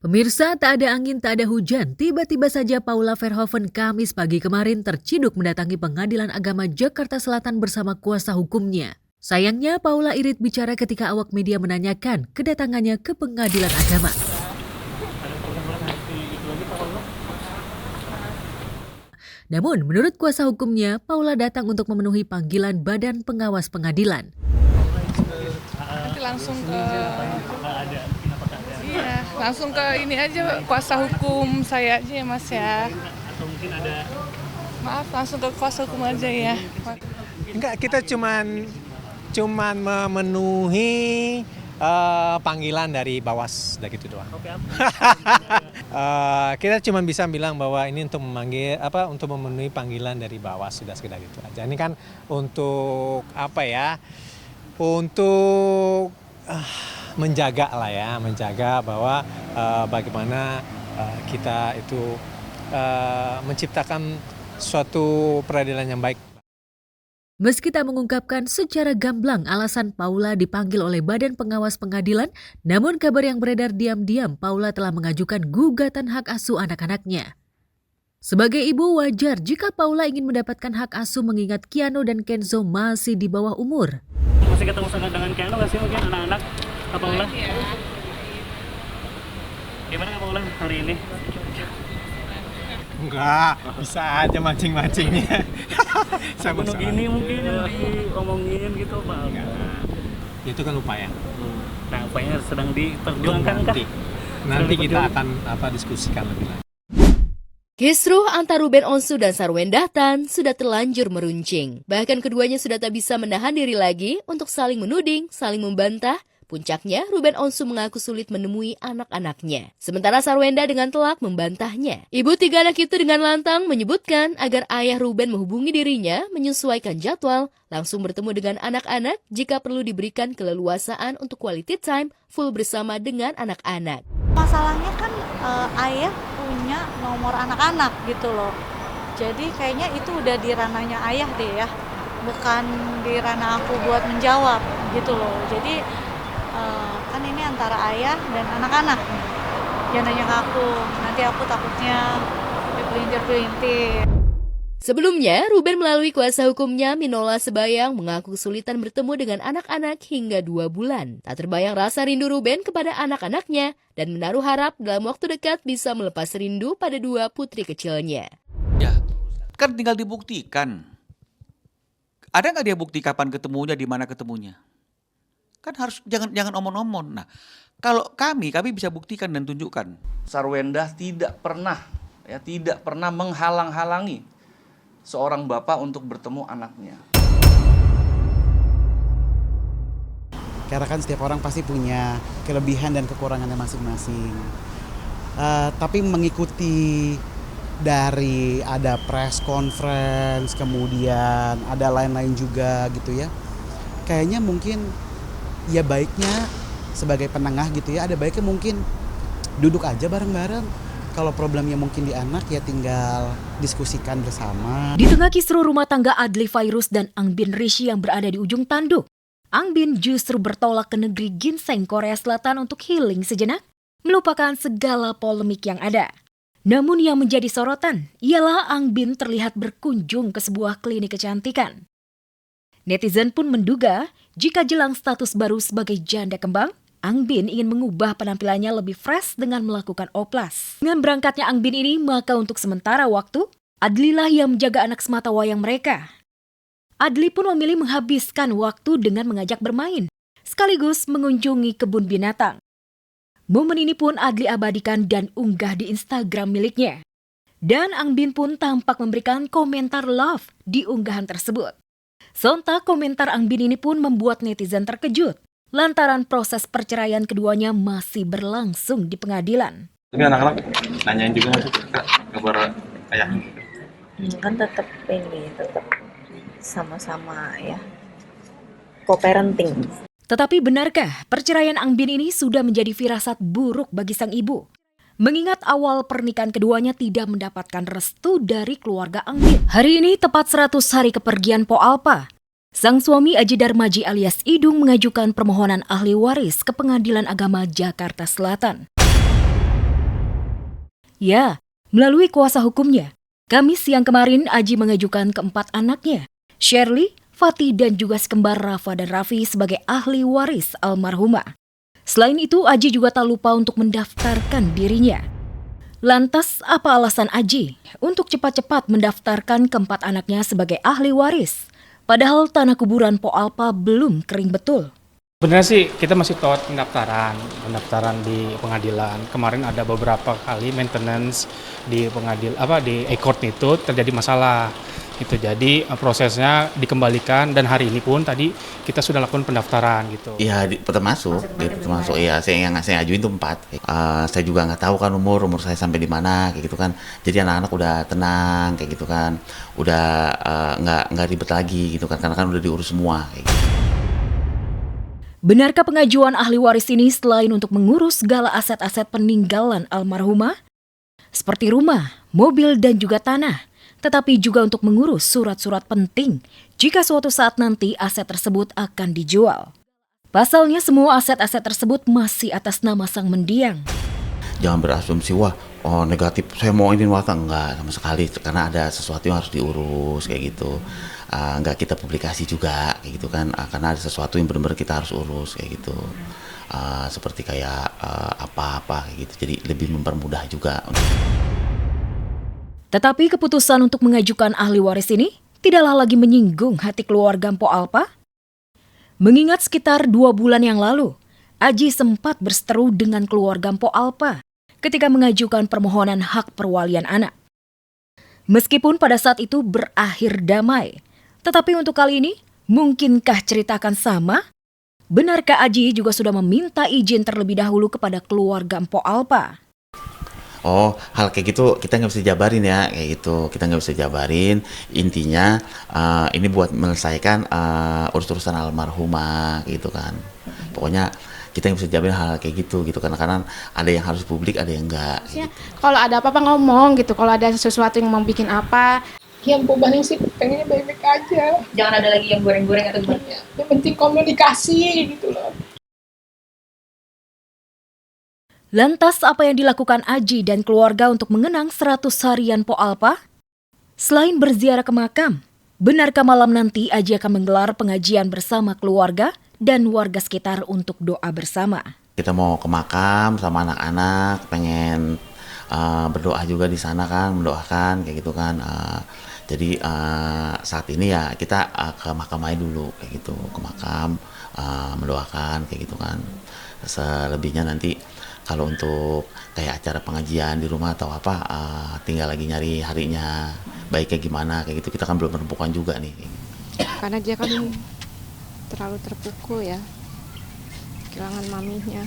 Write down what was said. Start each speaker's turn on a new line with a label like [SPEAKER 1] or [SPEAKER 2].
[SPEAKER 1] Pemirsa, tak ada angin, tak ada hujan. Tiba-tiba saja Paula Verhoeven Kamis pagi kemarin terciduk mendatangi Pengadilan Agama Jakarta Selatan bersama kuasa hukumnya. Sayangnya, Paula irit bicara ketika awak media menanyakan kedatangannya ke Pengadilan Agama. Namun, menurut kuasa hukumnya, Paula datang untuk memenuhi panggilan Badan Pengawas Pengadilan.
[SPEAKER 2] Nanti langsung ke ini aja, kuasa hukum saya aja ya Mas ya.
[SPEAKER 3] Atau mungkin ada...
[SPEAKER 2] Maaf, langsung ke kuasa hukum aja ya.
[SPEAKER 4] Enggak, kita cuman memenuhi panggilan dari Bawas, udah gitu doang. Kita cuma bisa bilang bahwa ini untuk untuk memenuhi panggilan dari Bawas, sudah sekedar itu aja. Ini kan untuk untuk menjaga bahwa bagaimana kita itu menciptakan suatu peradilan yang baik.
[SPEAKER 1] Meski tak mengungkapkan secara gamblang alasan Paula dipanggil oleh Badan Pengawas Pengadilan, namun kabar yang beredar diam-diam Paula telah mengajukan gugatan hak asuh anak-anaknya. Sebagai ibu, wajar jika Paula ingin mendapatkan hak asuh mengingat Kiano dan Kenzo masih di bawah umur.
[SPEAKER 3] Masih ketemu dengan Kiano nggak sih mungkin anak-anak Kak Paula? Gimana Kak Paula hari ini?
[SPEAKER 4] Enggak, bisa aja mancing-mancingnya.
[SPEAKER 3] Sama gini mungkin yang diomongin gitu Pak.
[SPEAKER 4] Itu kan upaya.
[SPEAKER 3] Nah, upaya sedang diperjuangkan kah?
[SPEAKER 4] Nanti kita akan diskusikan lebih lanjut.
[SPEAKER 5] Kisruh antara Ruben Onsu dan Sarwenda Tan sudah terlanjur meruncing. Bahkan keduanya sudah tak bisa menahan diri lagi untuk saling menuding, saling membantah. Puncaknya, Ruben Onsu mengaku sulit menemui anak-anaknya. Sementara Sarwenda dengan telak membantahnya. Ibu tiga anak itu dengan lantang menyebutkan agar ayah Ruben menghubungi dirinya, menyesuaikan jadwal, langsung bertemu dengan anak-anak jika perlu diberikan keleluasaan untuk quality time full bersama dengan anak-anak.
[SPEAKER 6] Masalahnya kan ayah punya nomor anak-anak gitu loh. Jadi kayaknya itu udah di ranahnya ayah deh ya. Bukan di ranah aku buat menjawab gitu loh. Jadi kan ini antara ayah dan anak-anak. Jangan nanya ke aku, nanti aku takutnya dipelintir-pelintir.
[SPEAKER 5] Sebelumnya, Ruben melalui kuasa hukumnya Minola Sebayang mengaku kesulitan bertemu dengan anak-anak hingga 2 bulan. Tak terbayang rasa rindu Ruben kepada anak-anaknya dan menaruh harap dalam waktu dekat bisa melepas rindu pada 2 putri kecilnya.
[SPEAKER 7] Ya, kan tinggal dibuktikan. Ada nggak dia bukti kapan ketemunya, di mana ketemunya? Kan harus jangan omong-omong. Nah, kalau kami bisa buktikan dan tunjukkan.
[SPEAKER 8] Sarwenda tidak pernah menghalang-halangi seorang bapak untuk bertemu anaknya.
[SPEAKER 9] Karena kan setiap orang pasti punya kelebihan dan kekurangannya masing-masing. Tapi mengikuti dari ada press conference, kemudian ada lain-lain juga gitu ya. Kayaknya mungkin ya baiknya sebagai penengah gitu ya, ada baiknya mungkin duduk aja bareng-bareng. Kalau problemnya mungkin di anak ya tinggal diskusikan bersama.
[SPEAKER 10] Di tengah kisruh rumah tangga Adli Fairuz dan Angbin Rishi yang berada di ujung tanduk, Angbin justru bertolak ke negeri ginseng Korea Selatan untuk healing sejenak, melupakan segala polemik yang ada. Namun yang menjadi sorotan ialah Angbin terlihat berkunjung ke sebuah klinik kecantikan. Netizen pun menduga jika jelang status baru sebagai janda kembang, Angbin ingin mengubah penampilannya lebih fresh dengan melakukan oplas. Dengan berangkatnya Angbin ini, maka untuk sementara waktu, Adlilah yang menjaga anak semata wayang mereka. Adli pun memilih menghabiskan waktu dengan mengajak bermain, sekaligus mengunjungi kebun binatang. Momen ini pun Adli abadikan dan unggah di Instagram miliknya. Dan Angbin pun tampak memberikan komentar love di unggahan tersebut. Sontak komentar Angbin ini pun membuat netizen terkejut, lantaran proses perceraian keduanya masih berlangsung di pengadilan.
[SPEAKER 11] Tapi anak-anak nanyain juga nggak sih kabar ayahnya?
[SPEAKER 12] Kan tetap sama-sama ya, co-parenting.
[SPEAKER 10] Tetapi benarkah perceraian Angbin ini sudah menjadi firasat buruk bagi sang ibu? Mengingat awal pernikahan keduanya tidak mendapatkan restu dari keluarga Angbin. Hari ini tepat 100 hari kepergian Po Alpa. Sang suami Aji Darmaji alias Idung mengajukan permohonan ahli waris ke Pengadilan Agama Jakarta Selatan. Ya, melalui kuasa hukumnya, Kamis siang kemarin Aji mengajukan keempat anaknya, Shirley, Fatih, dan juga sekembar Rafa dan Raffi sebagai ahli waris almarhumah. Selain itu, Aji juga tak lupa untuk mendaftarkan dirinya. Lantas, apa alasan Aji untuk cepat-cepat mendaftarkan keempat anaknya sebagai ahli waris? Padahal tanah kuburan Po Alpa belum kering betul.
[SPEAKER 3] Sebenarnya sih kita masih tahu pendaftaran di pengadilan. Kemarin ada beberapa kali maintenance di di e-court itu terjadi masalah. Itu jadi prosesnya dikembalikan dan hari ini pun tadi kita sudah lakukan pendaftaran gitu.
[SPEAKER 13] Iya, termasuk iya. Yang saya ajuin itu 4. Saya juga nggak tahu kan umur saya sampai di mana kayak gitu kan. Jadi anak-anak udah tenang kayak gitu kan, udah nggak ribet lagi gitu kan, karena kan udah diurus semua kayak gitu.
[SPEAKER 10] Benarkah pengajuan ahli waris ini selain untuk mengurus segala aset-aset peninggalan almarhumah, seperti rumah, mobil, dan juga tanah, tetapi juga untuk mengurus surat-surat penting jika suatu saat nanti aset tersebut akan dijual? Pasalnya semua aset-aset tersebut masih atas nama sang mendiang.
[SPEAKER 13] Jangan berasumsi, wah negatif, saya mau ini wata, enggak sama sekali, karena ada sesuatu yang harus diurus kayak gitu. Enggak kita publikasi juga kayak gitu kan, karena ada sesuatu yang benar-benar kita harus urus kayak gitu. Seperti kayak apa-apa kayak gitu, jadi lebih mempermudah juga.
[SPEAKER 10] Tetapi keputusan untuk mengajukan ahli waris ini tidaklah lagi menyinggung hati keluarga Po Alpa. Mengingat sekitar 2 bulan yang lalu, Aji sempat berseteru dengan keluarga Po Alpa ketika mengajukan permohonan hak perwalian anak. Meskipun pada saat itu berakhir damai, tetapi untuk kali ini, mungkinkah cerita akan sama? Benarkah Aji juga sudah meminta izin terlebih dahulu kepada keluarga Po Alpa?
[SPEAKER 13] Oh, hal kayak gitu kita nggak bisa jabarin ya, kayak gitu. Kita nggak bisa jabarin. Intinya ini buat menyelesaikan urus-urusan almarhumah, gitu kan. Pokoknya kita nggak bisa jabarin hal kayak gitu karena ada yang harus publik, ada yang enggak. Gitu.
[SPEAKER 14] Kalau ada apa-apa ngomong gitu. Kalau ada sesuatu yang mau bikin apa,
[SPEAKER 2] Yang perubahannya sih pengennya baik-baik aja.
[SPEAKER 12] Jangan ada lagi yang goreng-goreng atau gimana.
[SPEAKER 2] Yang penting komunikasi gitu loh.
[SPEAKER 10] Lantas apa yang dilakukan Aji dan keluarga untuk mengenang 100 harian Po Alpa? Selain berziarah ke makam, benarkah malam nanti Aji akan menggelar pengajian bersama keluarga dan warga sekitar untuk doa bersama?
[SPEAKER 13] Kita mau ke makam sama anak-anak, pengen berdoa juga di sana kan, mendoakan kayak gitu kan. Jadi saat ini ya kita ke makam aja dulu kayak gitu, ke makam mendoakan kayak gitu kan. Selebihnya nanti kalau untuk kayak acara pengajian di rumah atau apa, tinggal lagi nyari harinya, baiknya gimana kayak gitu. Kita kan belum menentukan juga nih.
[SPEAKER 14] karena dia kan terlalu terpukul ya, kehilangan maminya.